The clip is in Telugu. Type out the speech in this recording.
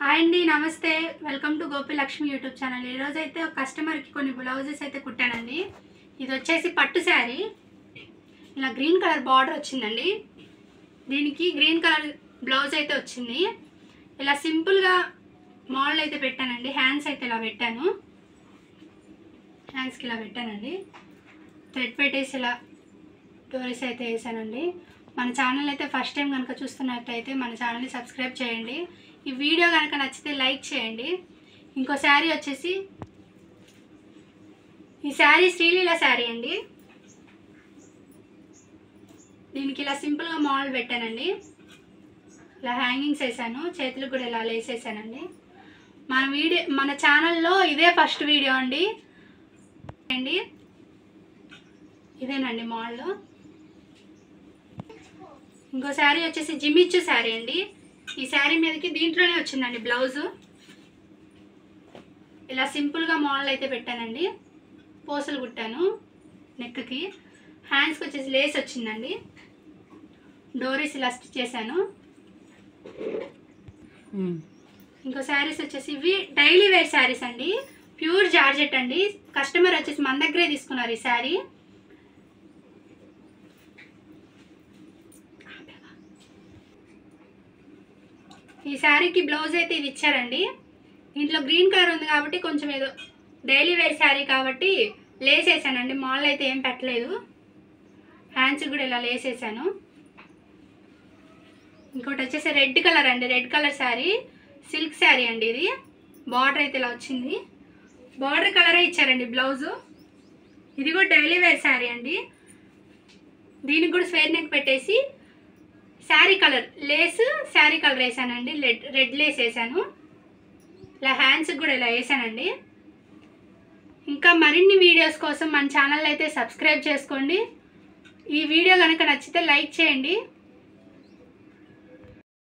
హాయ్ అండి, నమస్తే. Welcome to Gopi Lakshmi YouTube channel. ఈరోజు అయితే ఒక కస్టమర్కి కొన్ని బ్లౌజెస్ అయితే కుట్టానండి. ఇది వచ్చేసి పట్టు శారీ, ఇలా గ్రీన్ కలర్ బార్డర్ వచ్చిందండి. దీనికి గ్రీన్ కలర్ బ్లౌజ్ అయితే వచ్చింది. ఇలా సింపుల్గా మోడల్ అయితే పెట్టానండి. హ్యాండ్స్ అయితే ఇలా పెట్టాను, హ్యాండ్స్కి ఇలా పెట్టానండి. థ్రెడ్ పెట్టేసి ఇలా డోరీస్ అయితే వేసానండి. మన ఛానల్ అయితే ఫస్ట్ టైం కనుక చూస్తున్నట్టయితే మన ఛానల్ని సబ్స్క్రైబ్ చేయండి. ఈ వీడియో కనుక నచ్చితే లైక్ చేయండి. ఇంకో శారీ వచ్చేసి ఈ శారీ శ్రీలీల శారీ అండి. దీనికి ఇలా సింపుల్గా మోడల్ పెట్టానండి. ఇలా హ్యాంగింగ్స్ వేసాను, చేతులకు కూడా ఇలా లేసేసానండి. మన ఛానల్లో ఇదే ఫస్ట్ వీడియో అండి. ఇదేనండి మోడల్. ఇంకో శారీ వచ్చేసి జిమిచ్చు శారీ అండి. ఈ శారీ మీదకి దీంట్లోనే వచ్చిందండి బ్లౌజు. ఇలా సింపుల్గా మోడల్ అయితే పెట్టానండి. పూసలు కుట్టాను నెక్కి. హ్యాండ్స్కి వచ్చేసి లేస్ వచ్చిందండి. డోరీస్ ఇలా స్టిచ్ చేశాను. ఇంకో శారీస్ వచ్చేసి ఇవి డైలీ వేర్ శారీస్ అండి. ప్యూర్ జార్జెట్ అండి. కస్టమర్ వచ్చేసి మన దగ్గరే తీసుకున్నారు ఈ శారీ. ఈ శారీకి బ్లౌజ్ అయితే ఇది ఇచ్చారండి. దీంట్లో గ్రీన్ కలర్ ఉంది కాబట్టి కొంచెం ఏదో డైలీ వేర్ శారీ కాబట్టి లేస్ వేసానండి. మోడల్ అయితే ఏం పెట్టలేదు. హ్యాండ్స్ కూడా ఇలా లేస్ వేసాను. ఇంకోటి వచ్చేసి రెడ్ కలర్ అండి. Red colour sari, silk sari అండి. ఇది బార్డర్ అయితే ఇలా వచ్చింది. బార్డర్ కలరే ఇచ్చారండి బ్లౌజు. ఇది కూడా డైలీ వేర్ శారీ అండి. దీనికి కూడా స్క్వేర్ నెక్ పెట్టేసి sari colour Lay's, sari colour వేసానండి. రెడ్ లేస్ వేసాను. ఇలా హ్యాండ్స్కి కూడా ఇలా వేసానండి. ఇంకా మరిన్ని వీడియోస్ కోసం మన ఛానల్ అయితే సబ్స్క్రైబ్ చేసుకోండి. ఈ వీడియో కనుక నచ్చితే లైక్ చేయండి.